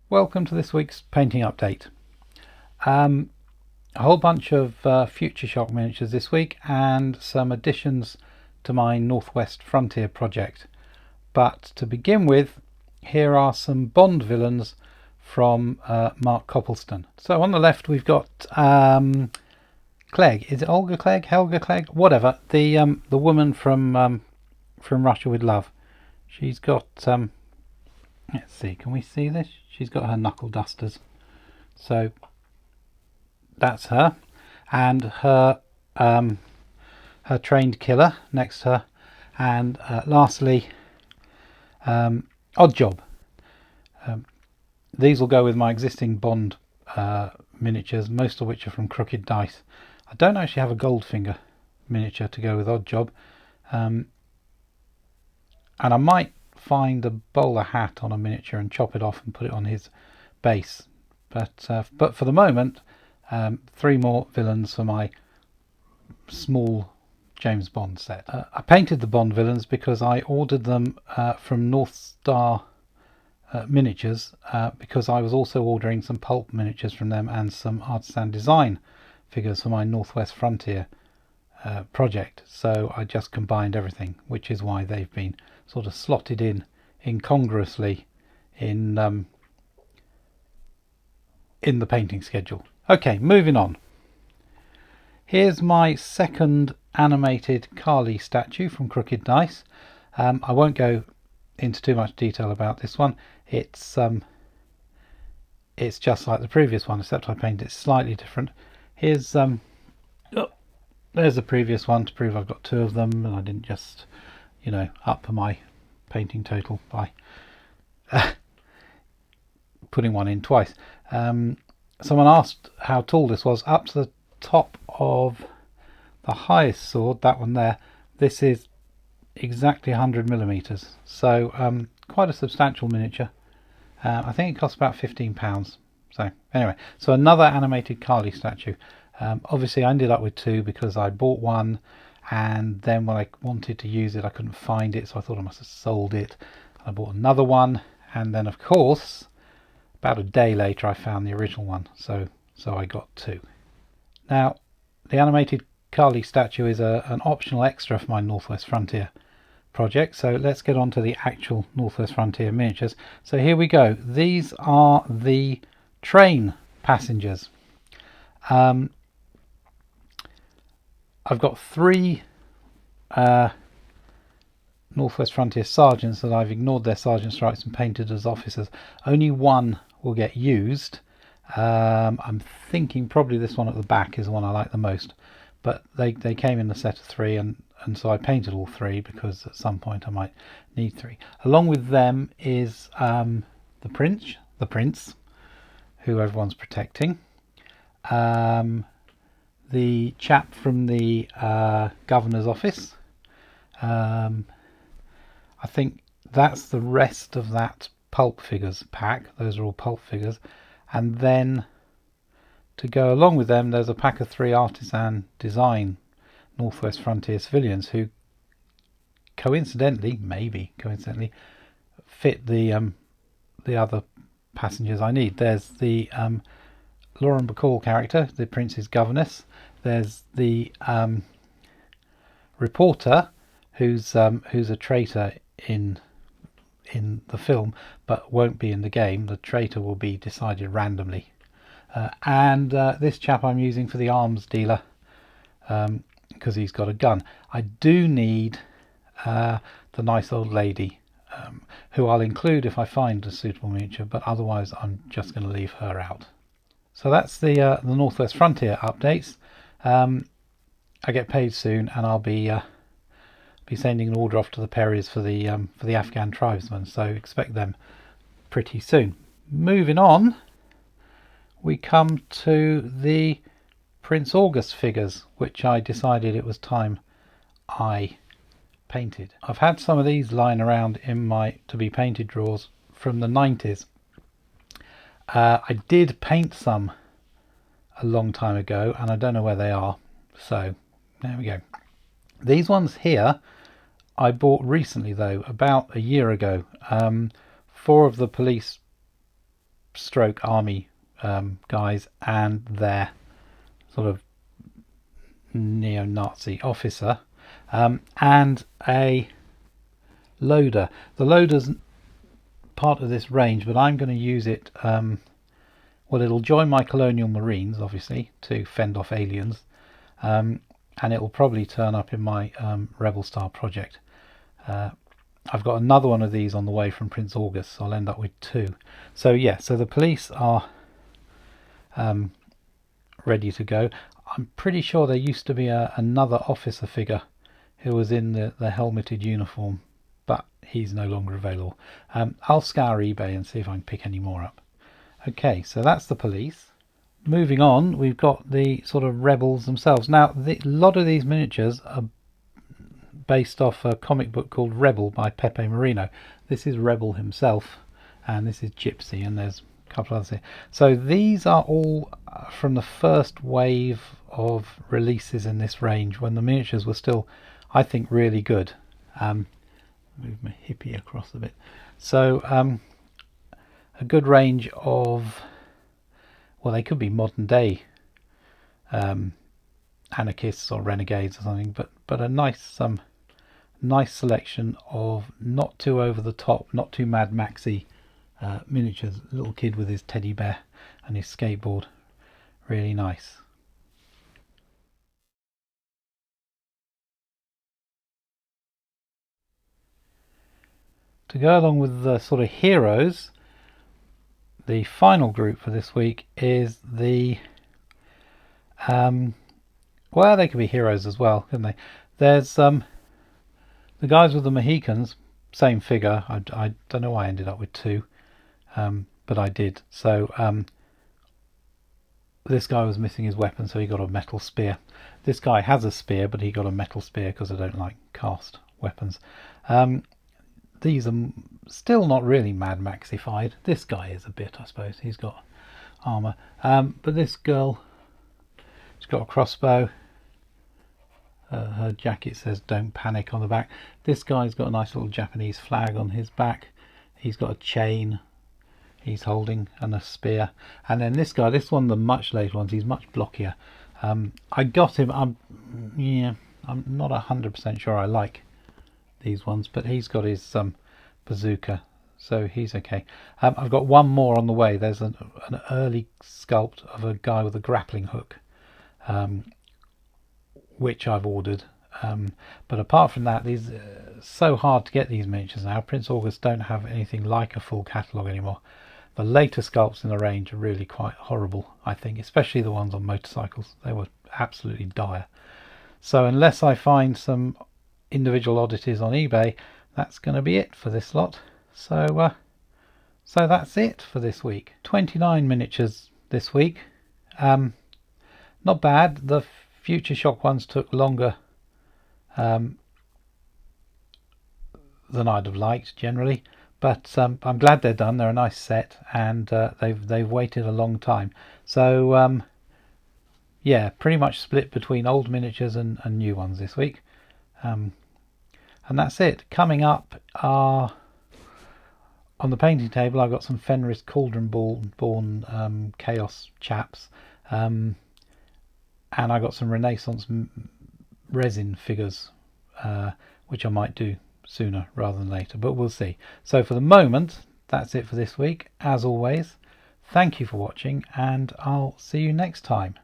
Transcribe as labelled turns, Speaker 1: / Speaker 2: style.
Speaker 1: Welcome to this week's painting update. A whole bunch of Future Shock miniatures this week and some additions to my Northwest Frontier project. But to begin with, here are some Bond villains from Mark Copleston. So on the left we've got Clegg. Is it Olga Clegg? Helga Clegg? Whatever. The woman from Russia with Love. She's got let's see, can we see this? She's got her knuckle dusters. So that's her. And her her trained killer next to her. And lastly, Odd Job. These will go with my existing Bond miniatures, most of which are from Crooked Dice. I don't actually have a Goldfinger miniature to go with Odd Job. And I might find a bowler hat on a miniature and chop it off and put it on his base, but for the moment, 3 more villains for my small James Bond set. I painted the Bond villains because I ordered them from North Star Miniatures, because I was also ordering some pulp miniatures from them and some artisan design figures for my Northwest Frontier project. So I just combined everything, which is why they've been sort of slotted in incongruously in the painting schedule. Okay, moving on. Here's my second animated Kali statue from Crooked Dice. I won't go into too much detail about this one. It's just like the previous one, except I painted it slightly different. Here's there's the previous one to prove I've got 2 of them, and I didn't just, up my painting total by putting one in twice. Someone asked how tall this was. Up to the top of the highest sword, that one there, this is exactly 100 millimeters. So quite a substantial miniature. I think it costs about £15. So anyway, so another animated Kali statue. Obviously I ended up with 2 because I bought one, and then when I wanted to use it I couldn't find it, so I thought I must have sold it. I bought another one, and then of course about a day later I found the original one, so I got 2. Now the animated Kali statue is an optional extra for my Northwest Frontier project, so let's get on to the actual Northwest Frontier miniatures. So here we go. These are the train passengers. I've got 3 Northwest Frontier sergeants that I've ignored their sergeant stripes and painted as officers. Only one will get used. I'm thinking probably this one at the back is the one I like the most, but they came in the set of 3, and so I painted all 3 because at some point I might need 3. Along with them is the prince, who everyone's protecting. The chap from the governor's office. I think that's the rest of that pulp figures pack. Those are all pulp figures. And then to go along with them, there's a pack of 3 artisan design Northwest Frontier civilians who maybe coincidentally, fit the other passengers I need. There's the Lauren Bacall character, the prince's governess. There's the reporter, who's a traitor in the film, but won't be in the game. The traitor will be decided randomly. And this chap I'm using for the arms dealer, because he's got a gun. I do need the nice old lady, who I'll include if I find a suitable miniature, but otherwise I'm just going to leave her out. So that's the Northwest Frontier updates. I get paid soon, and I'll be sending an order off to the Perrys for the Afghan tribesmen, so expect them pretty soon. Moving on, we come to the Prince August figures, which I decided it was time I painted. I've had some of these lying around in my to be painted drawers from the 90s. I did paint some a long time ago, and I don't know where they are, so there we go. These ones here I bought recently, though, about a year ago. 4 of the police stroke army guys and their sort of neo-Nazi officer, and a loader. The loader's part of this range, but I'm going to use it, well, it'll join my Colonial Marines obviously to fend off aliens, and it will probably turn up in my Rebel Star project. I've got another one of these on the way from Prince August, so I'll end up with 2. So yeah, so the police are ready to go. I'm pretty sure there used to be another officer figure who was in the helmeted uniform, but he's no longer available. I'll scour eBay and see if I can pick any more up. Okay, so that's the police. Moving on, we've got the sort of rebels themselves. Now, a lot of these miniatures are based off a comic book called Rebel by Pepe Marino. This is Rebel himself, and this is Gypsy, and there's a couple others here. So these are all from the first wave of releases in this range, when the miniatures were still, I think, really good. Move my hippie across a bit. So a good range of, well, they could be modern day anarchists or renegades or something, but a nice nice selection of not too over the top, not too Mad Maxy miniatures. A little kid with his teddy bear and his skateboard, really nice. To go along with the sort of heroes, the final group for this week is the well, they could be heroes as well, couldn't they? There's the guys with the Mohicans, same figure. I don't know why I ended up with 2, but I did. So this guy was missing his weapon, so he got a metal spear. This guy has a spear, but he got a metal spear because I don't like cast weapons. These are still not really Mad Maxified. This guy is a bit, I suppose. He's got armor, but this girl, she's got a crossbow. Her jacket says "Don't panic" on the back. This guy's got a nice little Japanese flag on his back. He's got a chain he's holding and a spear. And then this guy, this one, the much later ones, he's much blockier. I got him. I'm not 100% sure I like these ones, but he's got his bazooka, so he's okay. I've got one more on the way. There's an early sculpt of a guy with a grappling hook, which I've ordered, but apart from that, these so hard to get these miniatures now. Prince August don't have anything like a full catalogue anymore. The later sculpts in the range are really quite horrible, I think, especially the ones on motorcycles. They were absolutely dire. So unless I find some individual oddities on eBay, that's going to be it for this lot. So so that's it for this week. 29 miniatures this week. Not bad. The Future Shock ones took longer than I'd have liked generally, but I'm glad they're done. They're a nice set, and they've waited a long time. So yeah, pretty much split between old miniatures and new ones this week. And that's it. Coming up are, on the painting table, I've got some Fenris Cauldron Born Chaos chaps, and I got some Renaissance resin figures, which I might do sooner rather than later, but we'll see. So for the moment, that's it for this week. As always, thank you for watching, and I'll see you next time.